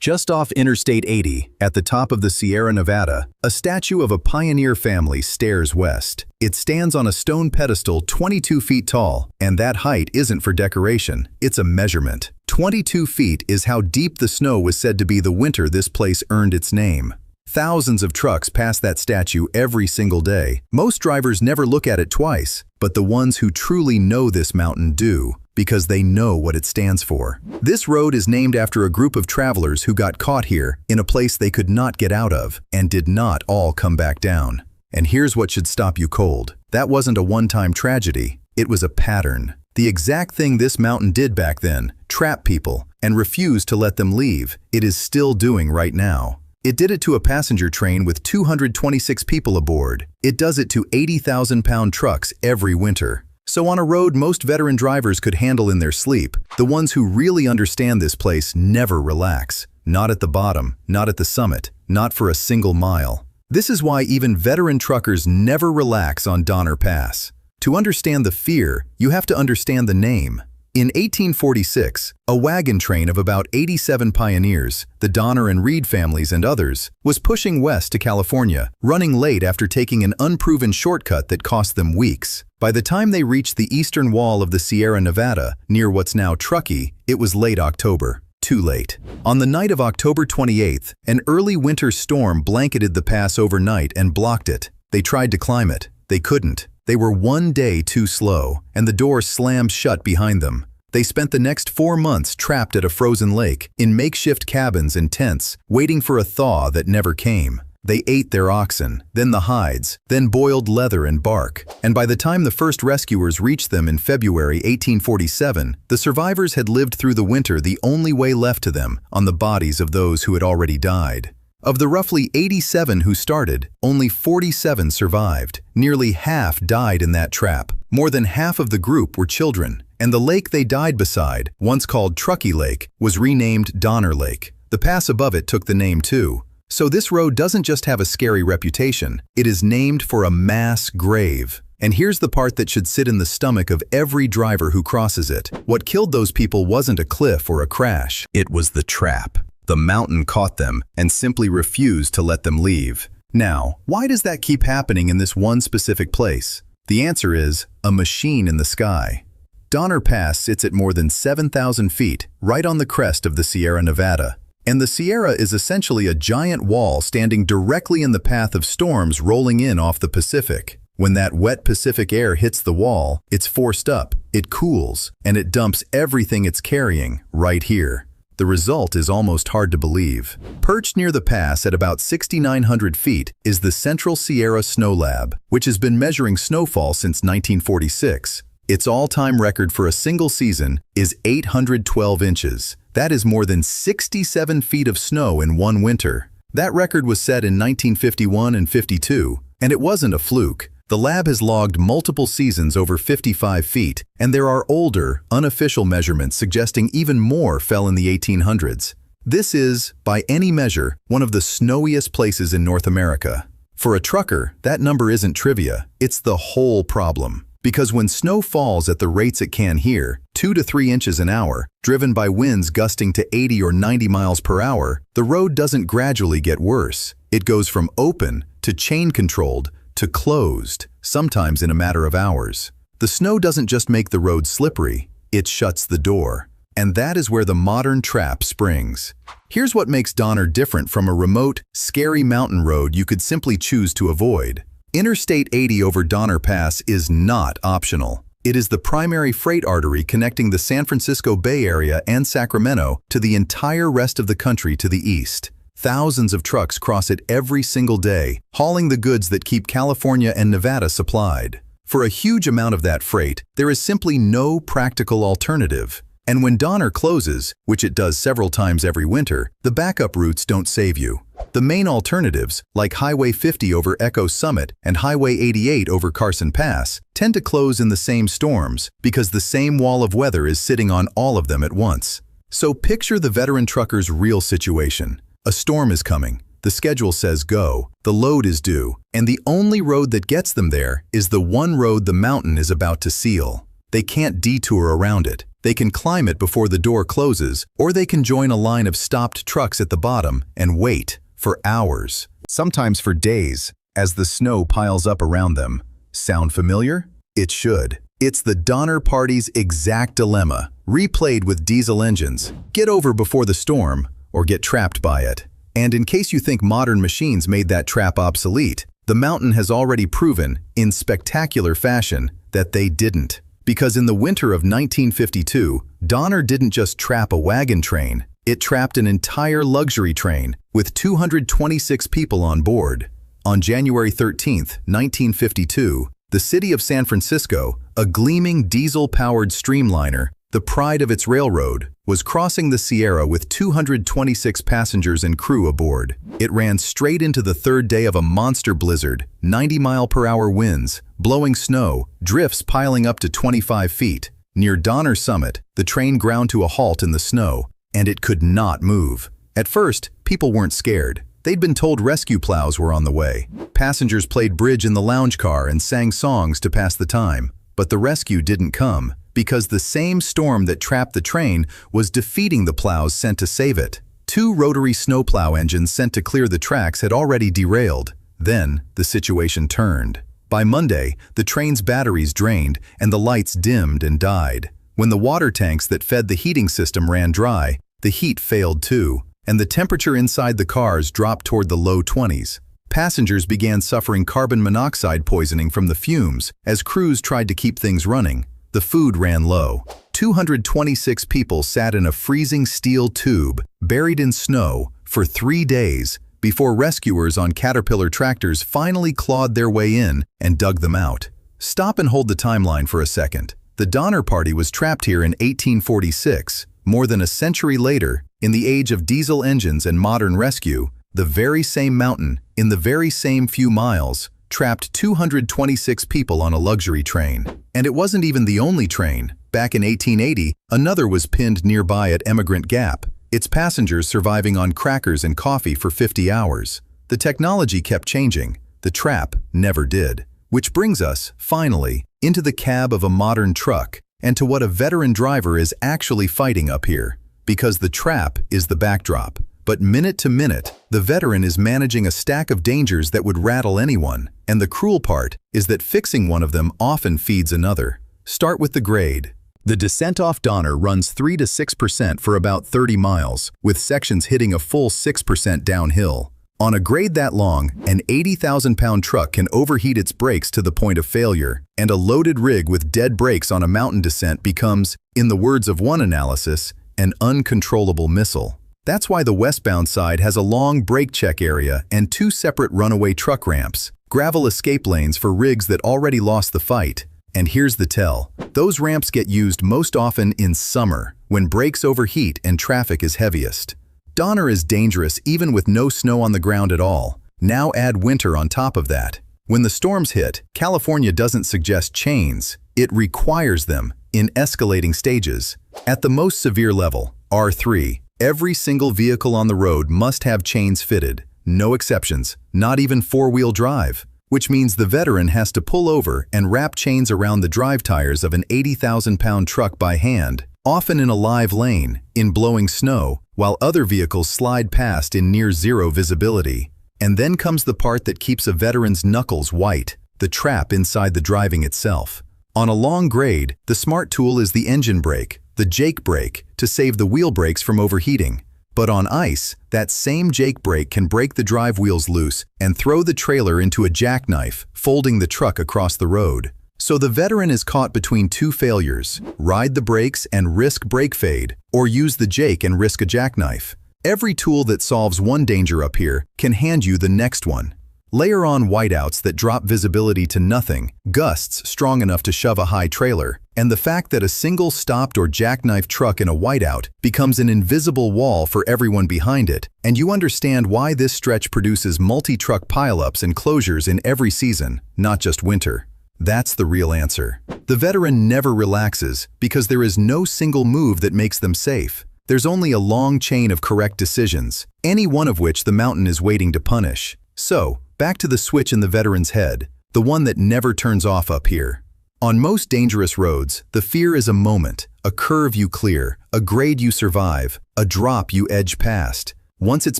Just off Interstate 80, at the top of the Sierra Nevada, a statue of a pioneer family stares west. It stands on a stone pedestal 22 feet tall, and that height isn't for decoration, it's a measurement. 22 feet is how deep the snow was said to be the winter this place earned its name. Thousands of trucks pass that statue every single day. Most drivers never look at it twice, but the ones who truly know this mountain do, because they know what it stands for. This road is named after a group of travelers who got caught here in a place they could not get out of and did not all come back down. And here's what should stop you cold. That wasn't a one-time tragedy. It was a pattern. The exact thing this mountain did back then, trap people and refuse to let them leave, it is still doing right now. It did it to a passenger train with 226 people aboard. It does it to 80,000-pound trucks every winter. So on a road most veteran drivers could handle in their sleep, the ones who really understand this place never relax. Not at the bottom, not at the summit, not for a single mile. This is why even veteran truckers never relax on Donner Pass. To understand the fear, you have to understand the name. In 1846, a wagon train of about 87 pioneers, the Donner and Reed families and others, was pushing west to California, running late after taking an unproven shortcut that cost them weeks. By the time they reached the eastern wall of the Sierra Nevada, near what's now Truckee, it was late October. Too late. On the night of October 28th, an early winter storm blanketed the pass overnight and blocked it. They tried to climb it. They couldn't. They were one day too slow, and the door slammed shut behind them. They spent the next 4 months trapped at a frozen lake, in makeshift cabins and tents, waiting for a thaw that never came. They ate their oxen, then the hides, then boiled leather and bark. And by the time the first rescuers reached them in February 1847, the survivors had lived through the winter the only way left to them, on the bodies of those who had already died. Of the roughly 87 who started, only 47 survived. Nearly half died in that trap. More than half of the group were children, and the lake they died beside, once called Truckee Lake, was renamed Donner Lake. The pass above it took the name too. So this road doesn't just have a scary reputation, it is named for a mass grave. And here's the part that should sit in the stomach of every driver who crosses it. What killed those people wasn't a cliff or a crash. It was the trap. The mountain caught them and simply refused to let them leave. Now, why does that keep happening in this one specific place? The answer is a machine in the sky. Donner Pass sits at more than 7,000 feet, right on the crest of the Sierra Nevada. And the Sierra is essentially a giant wall standing directly in the path of storms rolling in off the Pacific. When that wet Pacific air hits the wall, it's forced up, it cools, and it dumps everything it's carrying right here. The result is almost hard to believe. Perched near the pass at about 6,900 feet is the Central Sierra Snow Lab, which has been measuring snowfall since 1946. Its all-time record for a single season is 812 inches. That is more than 67 feet of snow in one winter. That record was set in 1951 and 52, and it wasn't a fluke. The lab has logged multiple seasons over 55 feet, and there are older, unofficial measurements suggesting even more fell in the 1800s. This is, by any measure, one of the snowiest places in North America. For a trucker, that number isn't trivia, it's the whole problem. Because when snow falls at the rates it can here, 2 to 3 inches an hour, driven by winds gusting to 80 or 90 miles per hour, the road doesn't gradually get worse. It goes from open to chain-controlled to closed, sometimes in a matter of hours. The snow doesn't just make the road slippery, it shuts the door. And that is where the modern trap springs. Here's what makes Donner different from a remote, scary mountain road you could simply choose to avoid. Interstate 80 over Donner Pass is not optional. It is the primary freight artery connecting the San Francisco Bay Area and Sacramento to the entire rest of the country to the east. Thousands of trucks cross it every single day, hauling the goods that keep California and Nevada supplied. For a huge amount of that freight, there is simply no practical alternative. And when Donner closes, which it does several times every winter, the backup routes don't save you. The main alternatives, like Highway 50 over Echo Summit and Highway 88 over Carson Pass, tend to close in the same storms because the same wall of weather is sitting on all of them at once. So picture the veteran trucker's real situation. A storm is coming, the schedule says go, the load is due, and the only road that gets them there is the one road the mountain is about to seal. They can't detour around it. They can climb it before the door closes, or they can join a line of stopped trucks at the bottom and wait for hours, sometimes for days, as the snow piles up around them. Sound familiar? It should. It's the Donner Party's exact dilemma, replayed with diesel engines. Get over before the storm, or get trapped by it. And in case you think modern machines made that trap obsolete, the mountain has already proven, in spectacular fashion, that they didn't. Because in the winter of 1952, Donner didn't just trap a wagon train, it trapped an entire luxury train with 226 people on board. On January 13, 1952, the city of San Francisco, a gleaming diesel-powered streamliner, the pride of its railroad, was crossing the Sierra with 226 passengers and crew aboard. It ran straight into the third day of a monster blizzard, 90-mile-per-hour winds, blowing snow, drifts piling up to 25 feet. Near Donner Summit, the train ground to a halt in the snow, and it could not move. At first, people weren't scared. They'd been told rescue plows were on the way. Passengers played bridge in the lounge car and sang songs to pass the time. But the rescue didn't come, because the same storm that trapped the train was defeating the plows sent to save it. 2 rotary snowplow engines sent to clear the tracks had already derailed. Then, the situation turned. By Monday, the train's batteries drained and the lights dimmed and died. When the water tanks that fed the heating system ran dry, the heat failed too, and the temperature inside the cars dropped toward the low 20s. Passengers began suffering carbon monoxide poisoning from the fumes as crews tried to keep things running. The food ran low. 226 people sat in a freezing steel tube, buried in snow, for 3 days before rescuers on Caterpillar tractors finally clawed their way in and dug them out. Stop and hold the timeline for a second. The Donner Party was trapped here in 1846. More than a century later, in the age of diesel engines and modern rescue, the very same mountain, in the very same few miles, trapped 226 people on a luxury train. And it wasn't even the only train. Back in 1880, another was pinned nearby at Emigrant Gap, its passengers surviving on crackers and coffee for 50 hours. The technology kept changing. The trap never did. Which brings us, finally, into the cab of a modern truck and to what a veteran driver is actually fighting up here. Because the trap is the backdrop. But minute to minute, the veteran is managing a stack of dangers that would rattle anyone. And the cruel part is that fixing one of them often feeds another. Start with the grade. The descent off Donner runs 3 to 6% for about 30 miles, with sections hitting a full 6% downhill. On a grade that long, an 80,000-pound truck can overheat its brakes to the point of failure, and a loaded rig with dead brakes on a mountain descent becomes, in the words of one analysis, an uncontrollable missile. That's why the westbound side has a long brake check area and 2 separate runaway truck ramps, gravel escape lanes for rigs that already lost the fight. And here's the tell. Those ramps get used most often in summer, when brakes overheat and traffic is heaviest. Donner is dangerous even with no snow on the ground at all. Now add winter on top of that. When the storms hit, California doesn't suggest chains. It requires them, in escalating stages. At the most severe level, R3, every single vehicle on the road must have chains fitted. No exceptions, not even 4-wheel drive. Which means the veteran has to pull over and wrap chains around the drive tires of an 80,000-pound truck by hand, often in a live lane, in blowing snow, while other vehicles slide past in near-zero visibility. And then comes the part that keeps a veteran's knuckles white, the trap inside the driving itself. On a long grade, the smart tool is the engine brake, the Jake brake, to save the wheel brakes from overheating. But on ice, that same Jake brake can break the drive wheels loose and throw the trailer into a jackknife, folding the truck across the road. So the veteran is caught between 2 failures: ride the brakes and risk brake fade, or use the Jake and risk a jackknife. Every tool that solves one danger up here can hand you the next one. Layer on whiteouts that drop visibility to nothing, gusts strong enough to shove a high trailer, and the fact that a single stopped or jackknife truck in a whiteout becomes an invisible wall for everyone behind it, and you understand why this stretch produces multi-truck pileups and closures in every season, not just winter. That's the real answer. The veteran never relaxes because there is no single move that makes them safe. There's only a long chain of correct decisions, any one of which the mountain is waiting to punish. So, back to the switch in the veteran's head, the one that never turns off up here. On most dangerous roads, the fear is a moment, a curve you clear, a grade you survive, a drop you edge past. Once it's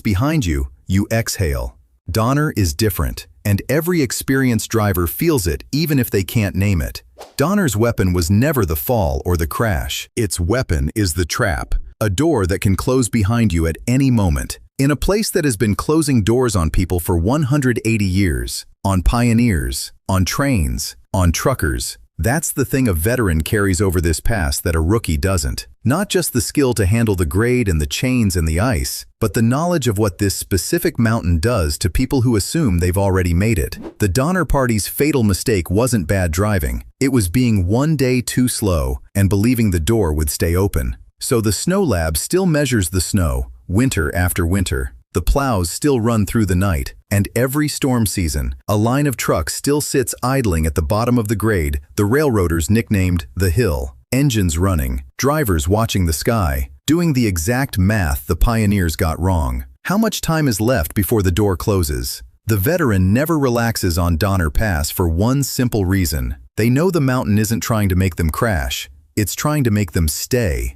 behind you, you exhale. Donner is different, and every experienced driver feels it even if they can't name it. Donner's weapon was never the fall or the crash. Its weapon is the trap, a door that can close behind you at any moment. In a place that has been closing doors on people for 180 years, on pioneers, on trains, on truckers. That's the thing a veteran carries over this pass that a rookie doesn't. Not just the skill to handle the grade and the chains and the ice, but the knowledge of what this specific mountain does to people who assume they've already made it. The Donner Party's fatal mistake wasn't bad driving. It was being one day too slow and believing the door would stay open. So the Snow Lab still measures the snow, winter after winter. The plows still run through the night, and every storm season, a line of trucks still sits idling at the bottom of the grade, the railroaders nicknamed the Hill. Engines running, drivers watching the sky, doing the exact math the pioneers got wrong. How much time is left before the door closes? The veteran never relaxes on Donner Pass for one simple reason. They know the mountain isn't trying to make them crash, it's trying to make them stay.